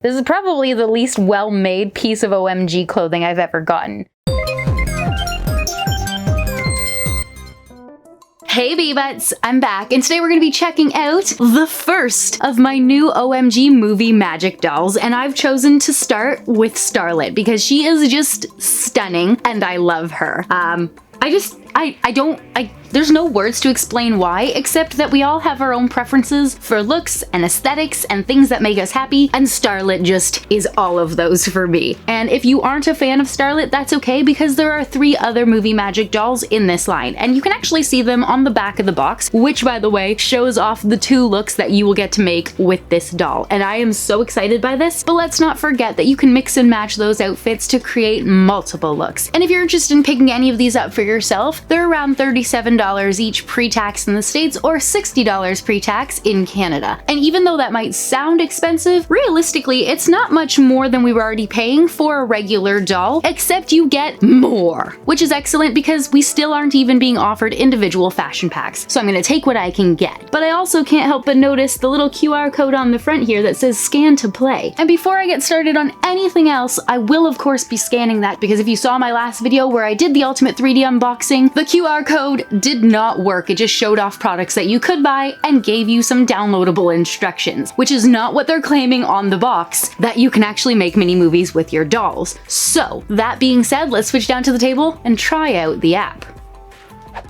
This is probably the least well-made piece of OMG clothing I've ever gotten. Hey Bebuts, I'm back, and today we're going to be checking out the first of my new OMG movie magic dolls, and I've chosen to start with Starlette because she is just stunning and I love her. There's no words to explain why, except that we all have our own preferences for looks and aesthetics and things that make us happy, and Starlette just is all of those for me. And if you aren't a fan of Starlette, that's okay, because there are 3 other movie magic dolls in this line, and you can actually see them on the back of the box, which, by the way, shows off the 2 looks that you will get to make with this doll. And I am so excited by this, but let's not forget that you can mix and match those outfits to create multiple looks. And if you're interested in picking any of these up for yourself, they're around $37 each pre-tax in the States or $60 pre-tax in Canada. And even though that might sound expensive, realistically, it's not much more than we were already paying for a regular doll, except you get more, which is excellent because we still aren't even being offered individual fashion packs. So I'm gonna take what I can get. But I also can't help but notice the little QR code on the front here that says scan to play. And before I get started on anything else, I will of course be scanning that, because if you saw my last video where I did the Ultimate 3D unboxing, the QR code did not work. It just showed off products that you could buy and gave you some downloadable instructions, which is not what they're claiming on the box, that you can actually make mini movies with your dolls. So that being said, let's switch down to the table and try out the app.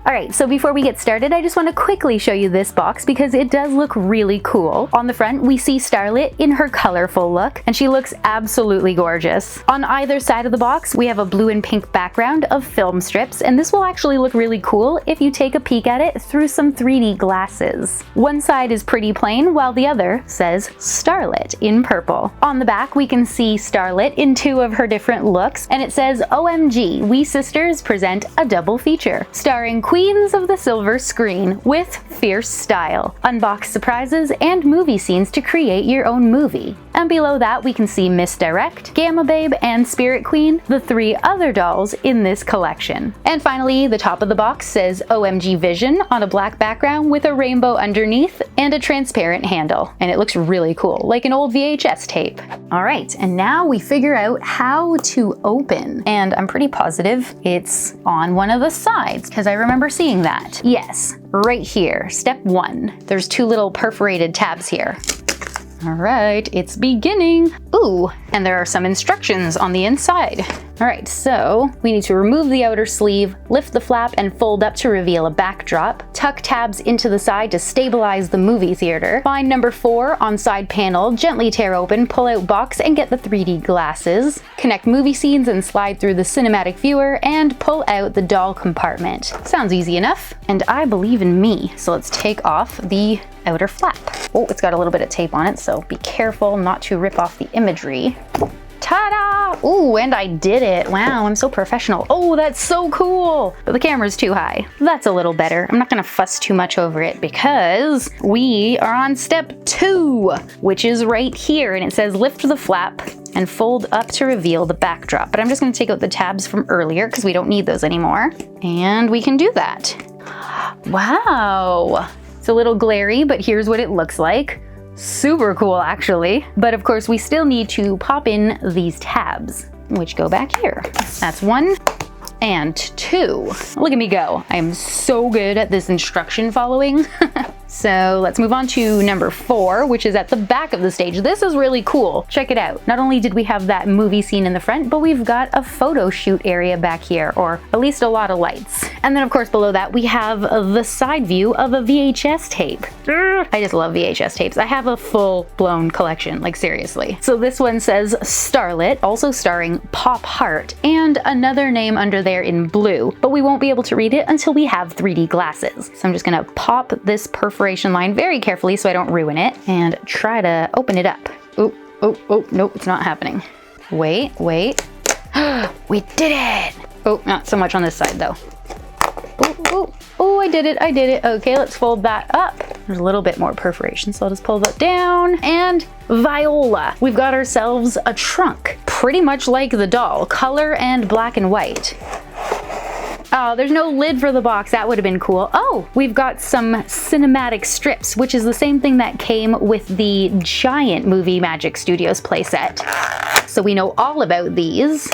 Alright, so before we get started, I just want to quickly show you this box because it does look really cool. On the front, we see Starlette in her colorful look, and she looks absolutely gorgeous. On either side of the box, we have a blue and pink background of film strips, and this will actually look really cool if you take a peek at it through some 3D glasses. One side is pretty plain, while the other says Starlette in purple. On the back, we can see Starlette in 2 of her different looks, and it says, OMG, we sisters present a double feature, starring Queens of the Silver Screen with fierce style, unbox surprises, and movie scenes to create your own movie. And below that we can see Misdirect, Gamma Babe, and Spirit Queen, the 3 other dolls in this collection. And finally, the top of the box says OMG Vision on a black background with a rainbow underneath and a transparent handle. And it looks really cool, like an old VHS tape. Alright, and now we figure out how to open. And I'm pretty positive it's on one of the sides, because I remember seeing that. Yes, right here, step 1. There's 2 little perforated tabs here. All right, it's beginning. Ooh, and there are some instructions on the inside. All right, so we need to remove the outer sleeve, lift the flap and fold up to reveal a backdrop, tuck tabs into the side to stabilize the movie theater, find number 4 on side panel, gently tear open, pull out box and get the 3D glasses, connect movie scenes and slide through the cinematic viewer and pull out the doll compartment. Sounds easy enough, and I believe in me. So let's take off the outer flap. Oh, it's got a little bit of tape on it, so be careful not to rip off the imagery. Ta-da! Ooh, and I did it. Wow, I'm so professional. Oh, that's so cool. But the camera's too high. That's a little better. I'm not gonna fuss too much over it because we are on step 2, which is right here. And it says lift the flap and fold up to reveal the backdrop. But I'm just gonna take out the tabs from earlier because we don't need those anymore. And we can do that. Wow. It's a little glary, but here's what it looks like. Super cool, actually. But of course, we still need to pop in these tabs, which go back here. That's 1 and 2. Look at me go. I am so good at this instruction following. So let's move on to number 4, which is at the back of the stage. This is really cool. Check it out. Not only did we have that movie scene in the front, but we've got a photo shoot area back here, or at least a lot of lights. And then of course below that we have the side view of a VHS tape. I just love VHS tapes. I have a full-blown collection, like seriously. So this one says Starlette, also starring Pop Heart, and another name under there in blue, but we won't be able to read it until we have 3D glasses. So I'm just gonna pop this perforation line very carefully so I don't ruin it and try to open it up. Oh, nope, it's not happening. Wait. We did it! Oh, not so much on this side though. Oh, I did it. Okay, let's fold that up. There's a little bit more perforation, so I'll just pull that down. And Viola. We've got ourselves a trunk, pretty much like the doll, color and black and white. Oh, there's no lid for the box. That would have been cool. Oh, we've got some cinematic strips, which is the same thing that came with the giant Movie Magic Studios playset. So we know all about these.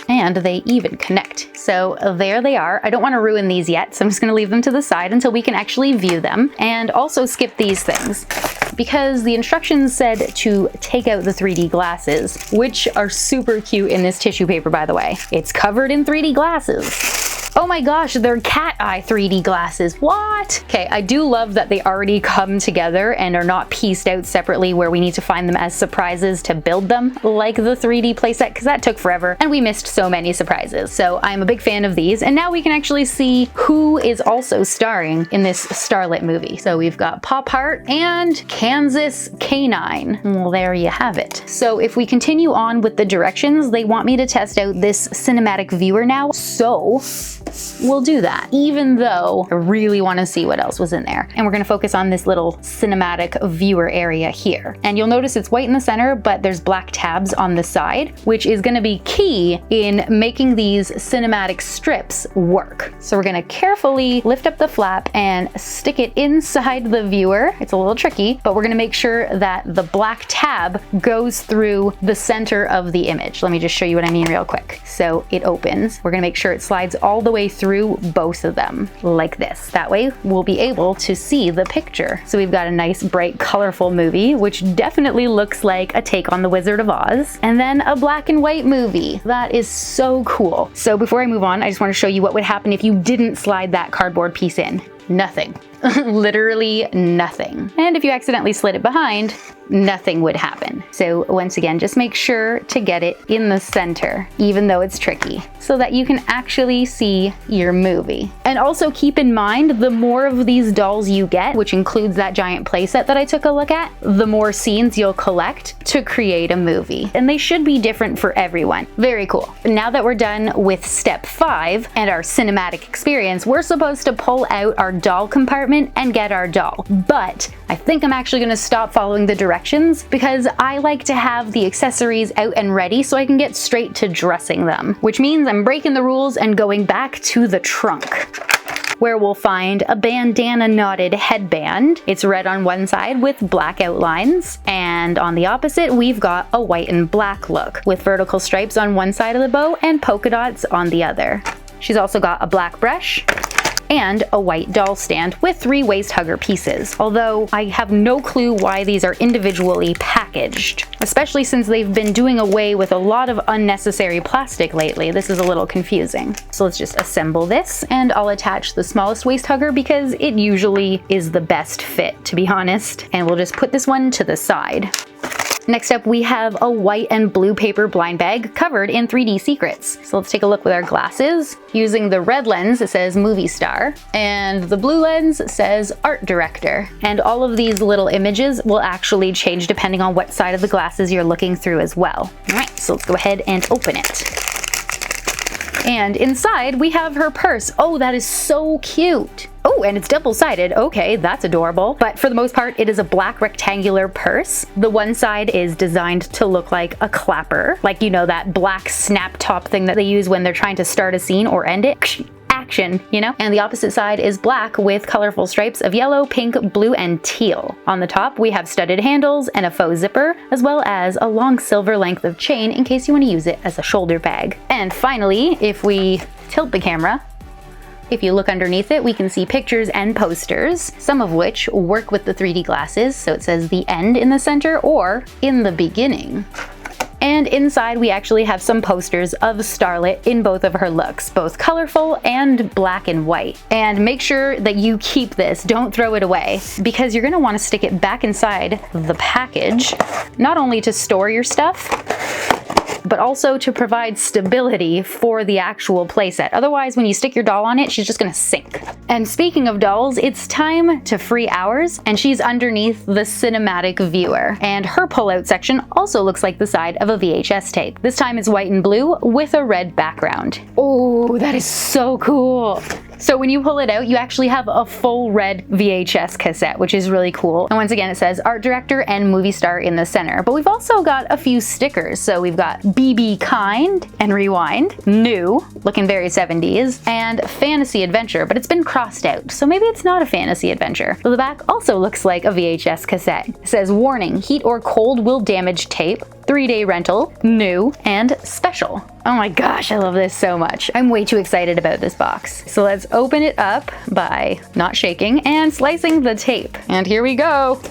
And they even connect. So there they are. I don't want to ruin these yet, so I'm just going to leave them to the side until we can actually view them, and also skip these things because the instructions said to take out the 3D glasses, which are super cute in this tissue paper, by the way. It's covered in 3D glasses. Oh my gosh, they're cat eye 3D glasses. What? Okay, I do love that they already come together and are not pieced out separately where we need to find them as surprises to build them, like the 3D playset, because that took forever and we missed so many surprises. So I'm a big fan of these, and now we can actually see who is also starring in this Starlette movie. So we've got Pop Heart and Kansas Canine. Well, there you have it. So if we continue on with the directions, they want me to test out this cinematic viewer now. So we'll do that, even though I really want to see what else was in there. And we're going to focus on this little cinematic viewer area here. And you'll notice it's white in the center, but there's black tabs on the side, which is going to be key in making these cinematic strips work. So we're going to carefully lift up the flap and stick it inside the viewer. It's a little tricky, but we're going to make sure that the black tab goes through the center of the image. Let me just show you what I mean real quick. So it opens. We're going to make sure it slides all the way through both of them like this. That way we'll be able to see the picture. So we've got a nice bright colorful movie, which definitely looks like a take on The Wizard of Oz, and then a black and white movie. That is so cool. So before I move on, I just want to show you what would happen if you didn't slide that cardboard piece in. Nothing. Literally nothing. And if you accidentally slid it behind, nothing would happen. So once again, just make sure to get it in the center, even though it's tricky, so that you can actually see your movie. And also keep in mind, the more of these dolls you get, which includes that giant playset that I took a look at, the more scenes you'll collect to create a movie. And they should be different for everyone. Very cool. Now that we're done with step 5 and our cinematic experience, we're supposed to pull out our doll compartment and get our doll. But I think I'm actually going to stop following the directions because I like to have the accessories out and ready so I can get straight to dressing them, which means I'm breaking the rules and going back to the trunk, where we'll find a bandana knotted headband. It's red on one side with black outlines, and on the opposite we've got a white and black look with vertical stripes on one side of the bow and polka dots on the other. She's also got a black brush and a white doll stand with 3 waist hugger pieces, although I have no clue why these are individually packaged, especially since they've been doing away with a lot of unnecessary plastic lately. This is a little confusing. So let's just assemble this, and I'll attach the smallest waist hugger because it usually is the best fit, to be honest, and we'll just put this one to the side. Next up, we have a white and blue paper blind bag covered in 3D secrets. So let's take a look with our glasses. Using the red lens, it says movie star, and the blue lens says art director. And all of these little images will actually change depending on what side of the glasses you're looking through as well. All right, so let's go ahead and open it. And inside we have her purse. Oh, that is so cute. Oh, and it's double-sided. Okay, that's adorable. But for the most part, it is a black rectangular purse. The one side is designed to look like a clapper, like, you know, that black snap top thing that they use when they're trying to start a scene or end it. Action, you know? And the opposite side is black with colorful stripes of yellow, pink, blue, and teal. On the top, we have studded handles and a faux zipper, as well as a long silver length of chain in case you want to use it as a shoulder bag. And finally, if we tilt the camera, if you look underneath it, we can see pictures and posters, some of which work with the 3D glasses, so it says the end in the center or in the beginning. And inside we actually have some posters of Starlette in both of her looks, both colorful and black and white. And make sure that you keep this, don't throw it away, because you're gonna wanna stick it back inside the package, not only to store your stuff, but also to provide stability for the actual playset. Otherwise, when you stick your doll on it, she's just gonna sink. And speaking of dolls, it's time to free ours, and she's underneath the cinematic viewer. And her pullout section also looks like the side of a VHS tape. This time it's white and blue with a red background. Oh, that is so cool. So when you pull it out, you actually have a full red VHS cassette, which is really cool. And once again, it says art director and movie star in the center. But we've also got a few stickers. So we've got BB Kind and Rewind, New, looking very 70s, and Fantasy Adventure, but it's been crossed out. So maybe it's not a fantasy adventure. So the back also looks like a VHS cassette. It says warning, heat or cold will damage tape. 3-day rental, new, and special. Oh my gosh, I love this so much. I'm way too excited about this box. So let's open it up by not shaking and slicing the tape. And here we go.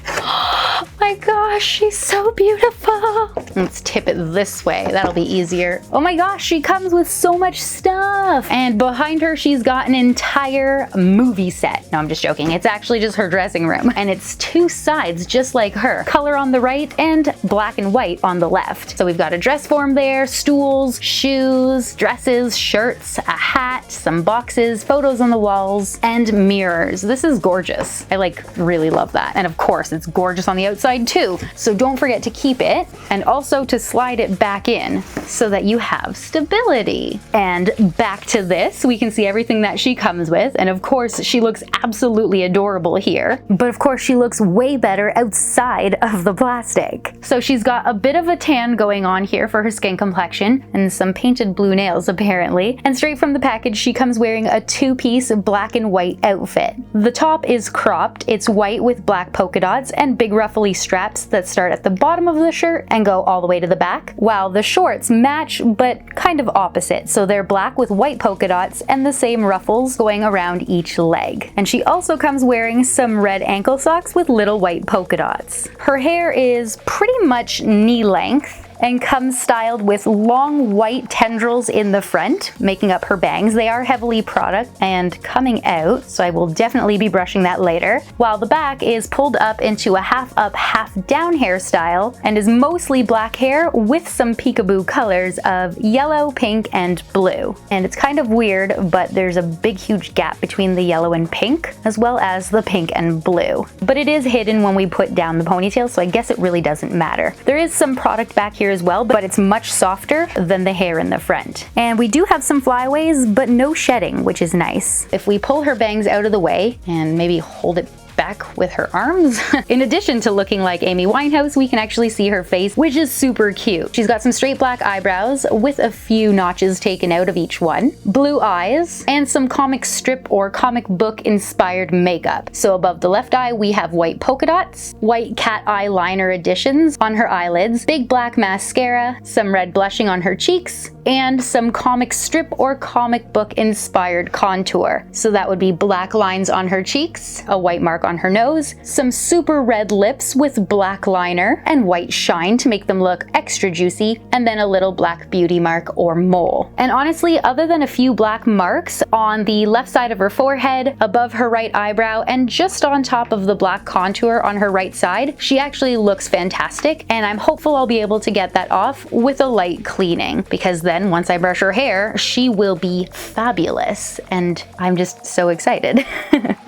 Oh my gosh, she's so beautiful. Let's tip it this way. That'll be easier. Oh my gosh, she comes with so much stuff. And behind her, she's got an entire movie set. No, I'm just joking. It's actually just her dressing room. And it's two sides, just like her. Color on the right and black and white on the left. So we've got a dress form there, stools, shoes, dresses, shirts, a hat, some boxes, photos on the walls, and mirrors. This is gorgeous. I really love that. And of course, it's gorgeous on the outside too. So don't forget to keep it and also to slide it back in so that you have stability. And back to this, we can see everything that she comes with. And of course, she looks absolutely adorable here. But of course, she looks way better outside of the plastic. So she's got a bit of a tan going on here for her skin complexion and some painted blue nails apparently. And straight from the package, she comes wearing a two-piece black and white outfit. The top is cropped. It's white with black polka dots and big ruffly straps that start at the bottom of the shirt and go all the way to the back, while the shorts match but kind of opposite. So they're black with white polka dots and the same ruffles going around each leg. And she also comes wearing some red ankle socks with little white polka dots. Her hair is pretty much knee length and comes styled with long white tendrils in the front, making up her bangs. They are heavily product and coming out, so I will definitely be brushing that later, while the back is pulled up into a half up, half down hairstyle and is mostly black hair with some peekaboo colors of yellow, pink, and blue. And it's kind of weird, but there's a big huge gap between the yellow and pink, as well as the pink and blue. But it is hidden when we put down the ponytail, so I guess it really doesn't matter. There is some product back here as well, but it's much softer than the hair in the front. And we do have some flyaways, but no shedding, which is nice. If we pull her bangs out of the way and maybe hold it back with her arms. In addition to looking like Amy Winehouse, we can actually see her face, which is super cute. She's got some straight black eyebrows with a few notches taken out of each one, blue eyes, and some comic strip or comic book inspired makeup. So above the left eye, we have white polka dots, white cat eyeliner additions on her eyelids, big black mascara, some red blushing on her cheeks, and some comic strip or comic book inspired contour. So that would be black lines on her cheeks, a white mark on her nose, some super red lips with black liner and white shine to make them look extra juicy, and then a little black beauty mark or mole. And honestly, other than a few black marks on the left side of her forehead, above her right eyebrow, and just on top of the black contour on her right side, she actually looks fantastic, and I'm hopeful I'll be able to get that off with a light cleaning, because then once I brush her hair, she will be fabulous, and I'm just so excited.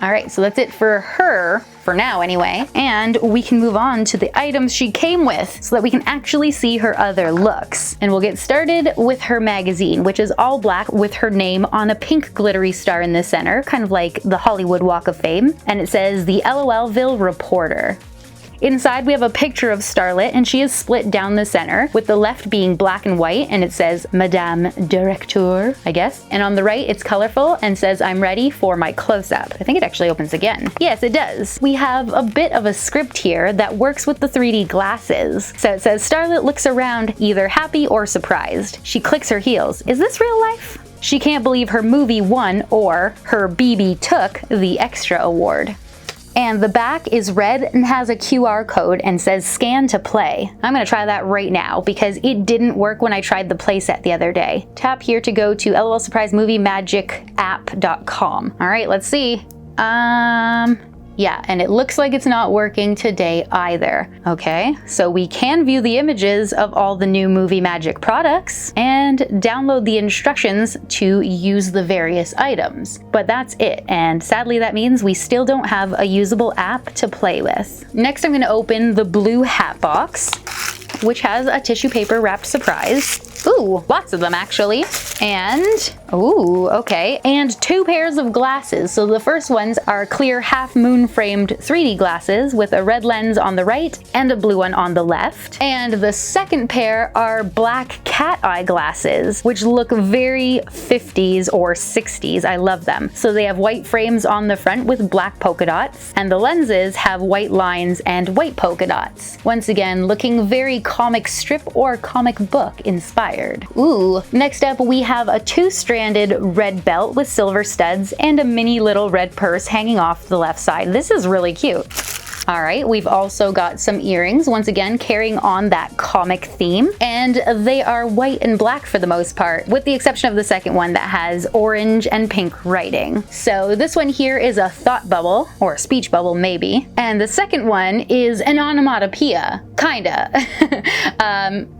All right, so that's it for her, for now anyway, and we can move on to the items she came with so that we can actually see her other looks. And we'll get started with her magazine, which is all black with her name on a pink glittery star in the center, kind of like the Hollywood Walk of Fame, and it says the LOLville Reporter. Inside we have a picture of Starlette, and she is split down the center, with the left being black and white, and it says Madame Directeur, I guess. And on the right it's colorful and says I'm ready for my close-up. I think it actually opens again. Yes, it does. We have a bit of a script here that works with the 3D glasses. So it says Starlette looks around either happy or surprised. She clicks her heels. Is this real life? She can't believe her movie won, or her BB took, the extra award. And the back is red and has a QR code and says scan to play. I'm gonna try that right now because it didn't work when I tried the playset the other day. Tap here to go to lolsurprisemovieMagicApp.com. All right, let's see. Yeah, and it looks like it's not working today either. Okay, so we can view the images of all the new Movie Magic products and download the instructions to use the various items. But that's it, and sadly that means we still don't have a usable app to play with. Next I'm gonna open the blue hat box, which has a tissue paper wrapped surprise. Ooh, lots of them actually. And Ooh, okay. And 2 pairs of glasses. So the first ones are clear half moon framed 3D glasses with a red lens on the right and a blue one on the left. And the second pair are black cat eye glasses, which look very 50s or 60s. I love them. So they have white frames on the front with black polka dots, and the lenses have white lines and white polka dots. Once again, looking very comic strip or comic book inspired. Ooh. Next up, we have a 2-strand red belt with silver studs and a mini little red purse hanging off the left side. This is really cute. All right, we've also got some earrings, once again carrying on that comic theme, and they are white and black for the most part, with the exception of the second one that has orange and pink writing. So this one here is a thought bubble, or a speech bubble maybe, and the second one is an onomatopoeia, kinda.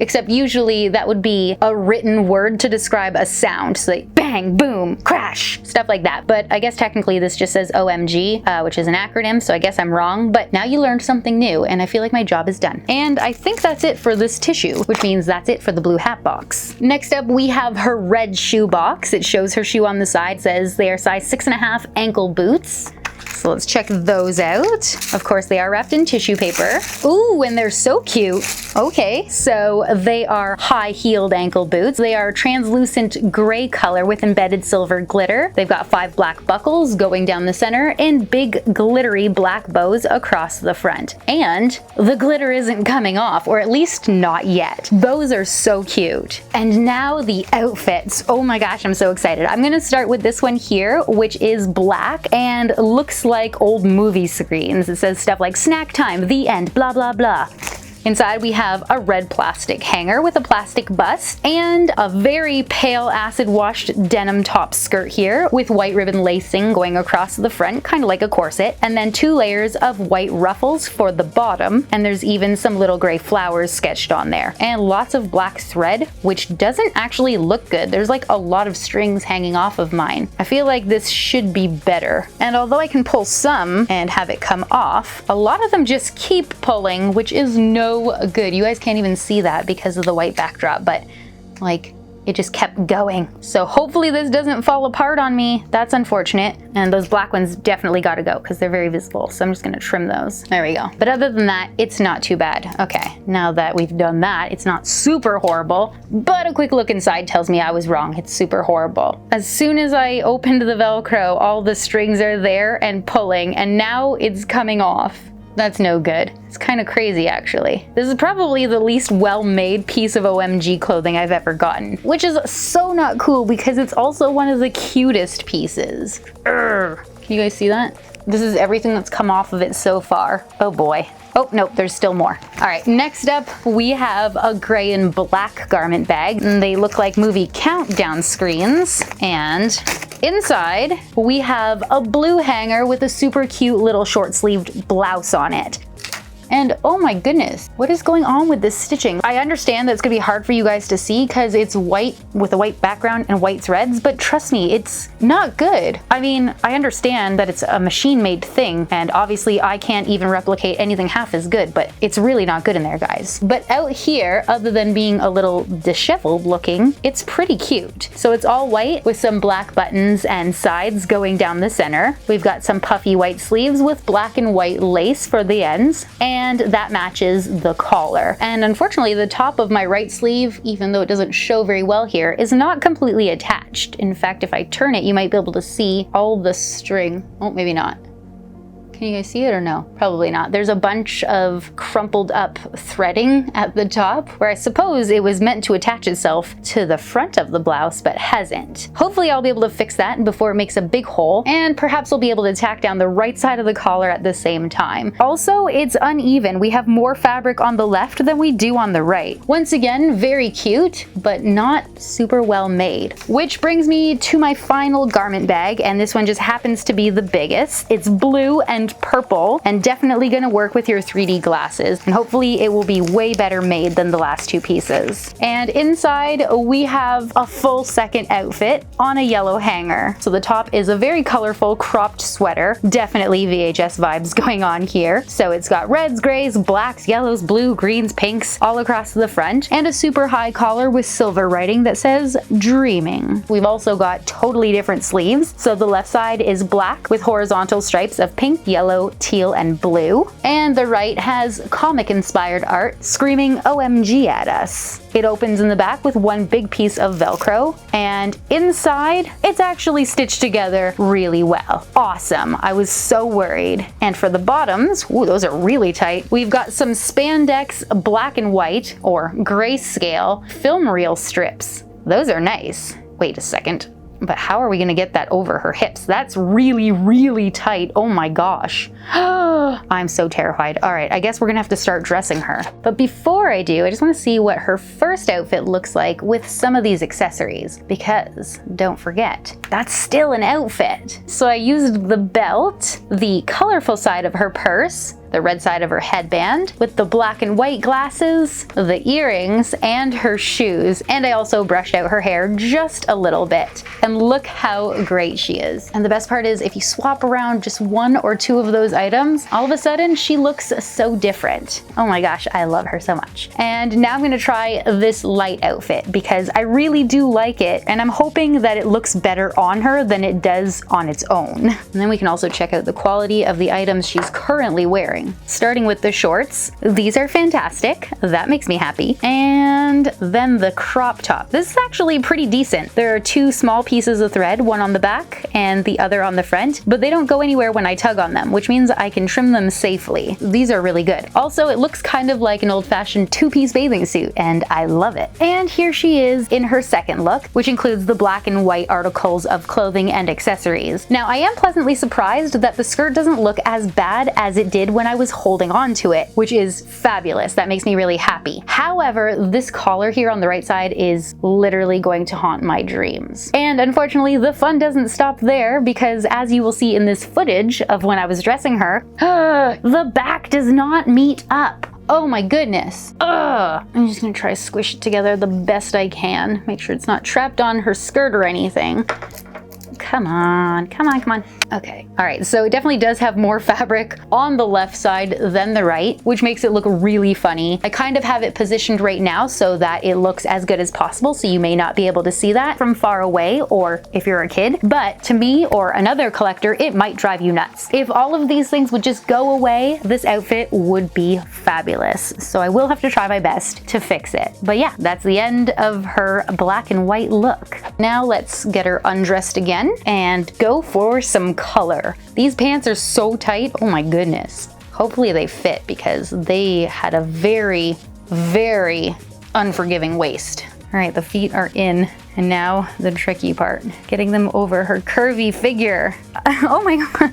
Except usually that would be a written word to describe a sound, so like bang, boom, crash, stuff like that. But I guess technically this just says OMG, which is an acronym, so I guess I'm wrong, but now you learned something new, and I feel like my job is done. And I think that's it for this tissue, which means that's it for the blue hat box. Next up, we have her red shoe box. It shows her shoe on the side, says they are size 6.5 ankle boots. So let's check those out. Of course, they are wrapped in tissue paper. Ooh, and they're so cute. Okay, so they are high-heeled ankle boots. They are translucent gray color with embedded silver glitter. They've got 5 black buckles going down the center and big glittery black bows across the front. And the glitter isn't coming off, or at least not yet. Those are so cute. And now the outfits. Oh my gosh, I'm so excited. I'm gonna start with this one here, which is black and looks like old movie screens. It says stuff like snack time, the end, blah blah blah. Inside we have a red plastic hanger with a plastic bust and a very pale acid washed denim top skirt here with white ribbon lacing going across the front, kind of like a corset, and then 2 layers of white ruffles for the bottom, and there's even some little gray flowers sketched on there, and lots of black thread, which doesn't actually look good. There's like a lot of strings hanging off of mine. I feel like this should be better, and although I can pull some and have it come off, a lot of them just keep pulling, which is no good. You guys can't even see that because of the white backdrop, but like it just kept going. So hopefully this doesn't fall apart on me. That's unfortunate. And those black ones definitely gotta go because they're very visible. So I'm just gonna trim those. There we go. But other than that, it's not too bad. Okay, now that we've done that, it's not super horrible, but a quick look inside tells me I was wrong. It's super horrible. As soon as I opened the Velcro, all the strings are there and pulling, and now it's coming off. That's no good. It's kind of crazy, actually. This is probably the least well-made piece of OMG clothing I've ever gotten, which is so not cool because it's also one of the cutest pieces. Urgh. Can you guys see that? This is everything that's come off of it so far. Oh boy. Oh, nope, there's still more. All right, next up, we have a gray and black garment bag. And they look like movie countdown screens. And inside, we have a blue hanger with a super cute little short-sleeved blouse on it. And oh my goodness, what is going on with this stitching? I understand that it's gonna be hard for you guys to see because it's white with a white background and white threads, but trust me, it's not good. I mean, I understand that it's a machine-made thing, and obviously I can't even replicate anything half as good, but it's really not good in there, guys. But out here, other than being a little disheveled looking, it's pretty cute. So it's all white with some black buttons and sides going down the center. We've got some puffy white sleeves with black and white lace for the ends, and that matches the collar. And unfortunately, the top of my right sleeve, even though it doesn't show very well here, is not completely attached. In fact, if I turn it, you might be able to see all the string. Oh, maybe not. Can you guys see it or no? Probably not. There's a bunch of crumpled up threading at the top where I suppose it was meant to attach itself to the front of the blouse, but hasn't. Hopefully I'll be able to fix that before it makes a big hole, and perhaps I'll be able to tack down the right side of the collar at the same time. Also, it's uneven. We have more fabric on the left than we do on the right. Once again, very cute, but not super well made. Which brings me to my final garment bag, and this one just happens to be the biggest. It's blue and and purple, and definitely gonna work with your 3D glasses, and hopefully it will be way better made than the last two pieces. And inside we have a full second outfit on a yellow hanger. So the top is a very colorful cropped sweater, definitely VHS vibes going on here. So it's got reds, grays, blacks, yellows, blue, greens, pinks all across the front, and a super high collar with silver writing that says dreaming. We've also got totally different sleeves. So the left side is black with horizontal stripes of pink, yellow, teal, and blue. And the right has comic inspired art screaming OMG at us. It opens in the back with one big piece of Velcro, and inside it's actually stitched together really well. Awesome. I was so worried. And for the bottoms, ooh, those are really tight. We've got some spandex black and white or grayscale film reel strips. Those are nice. Wait a second. But how are we gonna get that over her hips? That's really, really tight. Oh my gosh. I'm so terrified. All right, I guess we're gonna have to start dressing her. But before I do, I just wanna see what her first outfit looks like with some of these accessories, because don't forget, that's still an outfit. So I used the belt, the colorful side of her purse, the red side of her headband, with the black and white glasses, the earrings, and her shoes. And I also brushed out her hair just a little bit. And look how great she is. And the best part is if you swap around just one or two of those items, all of a sudden she looks so different. Oh my gosh, I love her so much. And now I'm gonna try this light outfit because I really do like it, and I'm hoping that it looks better on her than it does on its own. And then we can also check out the quality of the items she's currently wearing. Starting with the shorts, these are fantastic. That makes me happy. And then the crop top. This is actually pretty decent. There are two small pieces of thread, one on the back and the other on the front, but they don't go anywhere when I tug on them, which means I can trim them safely. These are really good. Also, it looks kind of like an old-fashioned two-piece bathing suit, and I love it. And here she is in her second look, which includes the black and white articles of clothing and accessories. Now, I am pleasantly surprised that the skirt doesn't look as bad as it did when I was holding on to it, which is fabulous. That makes me really happy. However, this collar here on the right side is literally going to haunt my dreams. And unfortunately, the fun doesn't stop there, because as you will see in this footage of when I was dressing her, the back does not meet up. Oh my goodness. I'm just gonna try to squish it together the best I can. Make sure it's not trapped on her skirt or anything. Come on, come on, come on. Okay, all right, so it definitely does have more fabric on the left side than the right, which makes it look really funny. I kind of have it positioned right now so that it looks as good as possible, so you may not be able to see that from far away or if you're a kid, but to me or another collector, it might drive you nuts. If all of these things would just go away, this outfit would be fabulous. So I will have to try my best to fix it. But yeah, that's the end of her black and white look. Now let's get her undressed again and go for some color. These pants are so tight, oh my goodness. Hopefully they fit, because they had a very, very unforgiving waist. All right, the feet are in, and now the tricky part, getting them over her curvy figure. Oh my god,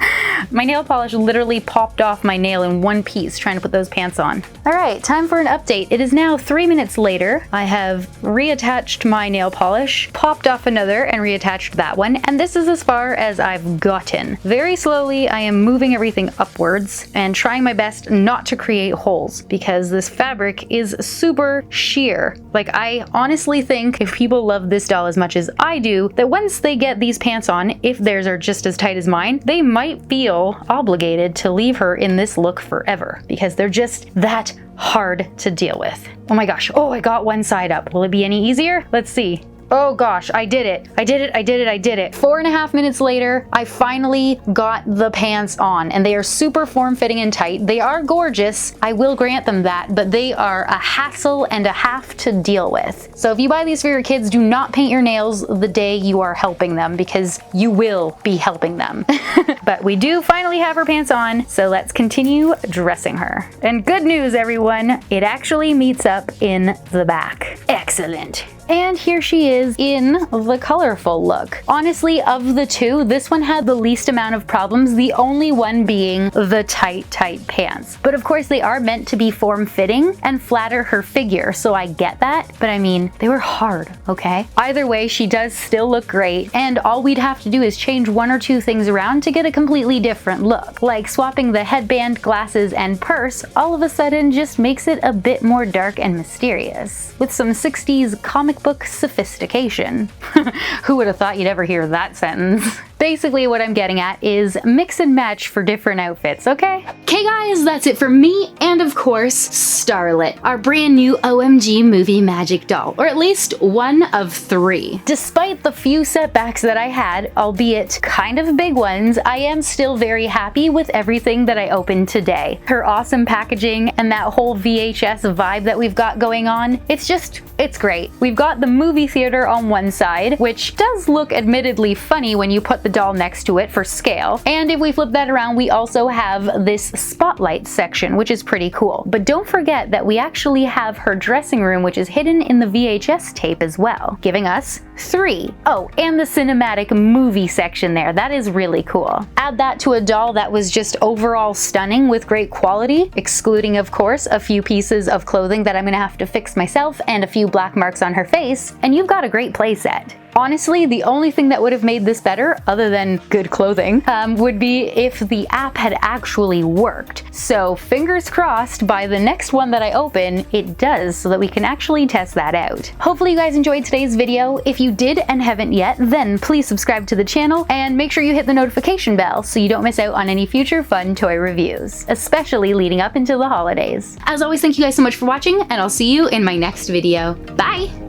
my nail polish literally popped off my nail in one piece trying to put those pants on. All right, time for an update. It is now 3 minutes later. I have reattached my nail polish, popped off another and reattached that one, and this is as far as I've gotten. Very slowly, I am moving everything upwards and trying my best not to create holes, because this fabric is super sheer. Like, I honestly think if people love this doll as much as I do, that once they get these pants on, if theirs are just as tight as mine, they might feel obligated to leave her in this look forever, because they're just that hard to deal with. Oh my gosh, oh, I got one side up. Will it be any easier? Let's see. Oh gosh, I did it. I did it, I did it, I did it. 4.5 minutes later, I finally got the pants on, and they are super form-fitting and tight. They are gorgeous, I will grant them that, but they are a hassle and a half to deal with. So if you buy these for your kids, do not paint your nails the day you are helping them, because you will be helping them. But we do finally have her pants on, so let's continue dressing her. And good news, everyone, it actually meets up in the back. Excellent. And here she is in the colorful look. Honestly, of the two, this one had the least amount of problems, the only one being the tight pants. But of course they are meant to be form-fitting and flatter her figure, so I get that, but I mean, they were hard, okay? Either way, she does still look great, and all we'd have to do is change one or two things around to get a completely different look. Like swapping the headband, glasses, and purse all of a sudden just makes it a bit more dark and mysterious, with some 60s comic book sophistication. Who would have thought you'd ever hear that sentence? Basically what I'm getting at is mix and match for different outfits, okay? Okay guys, that's it for me and of course Starlette, our brand new OMG movie magic doll, or at least one of 3. Despite the few setbacks that I had, albeit kind of big ones, I am still very happy with everything that I opened today. Her awesome packaging and that whole VHS vibe that we've got going on, it's great. We've got the movie theater on one side, which does look admittedly funny when you put the doll next to it for scale. And if we flip that around, we also have this spotlight section, which is pretty cool. But don't forget that we actually have her dressing room, which is hidden in the VHS tape as well, giving us 3. Oh, and the cinematic movie section there. That is really cool. Add that to a doll that was just overall stunning with great quality, excluding, of course, a few pieces of clothing that I'm gonna have to fix myself and a few black marks on her face, and you've got a great playset. Honestly, the only thing that would have made this better, other than good clothing, would be if the app had actually worked. So fingers crossed by the next one that I open, it does, so that we can actually test that out. Hopefully you guys enjoyed today's video. If you did and haven't yet, then please subscribe to the channel and make sure you hit the notification bell so you don't miss out on any future fun toy reviews, especially leading up into the holidays. As always, thank you guys so much for watching, and I'll see you in my next video. Bye!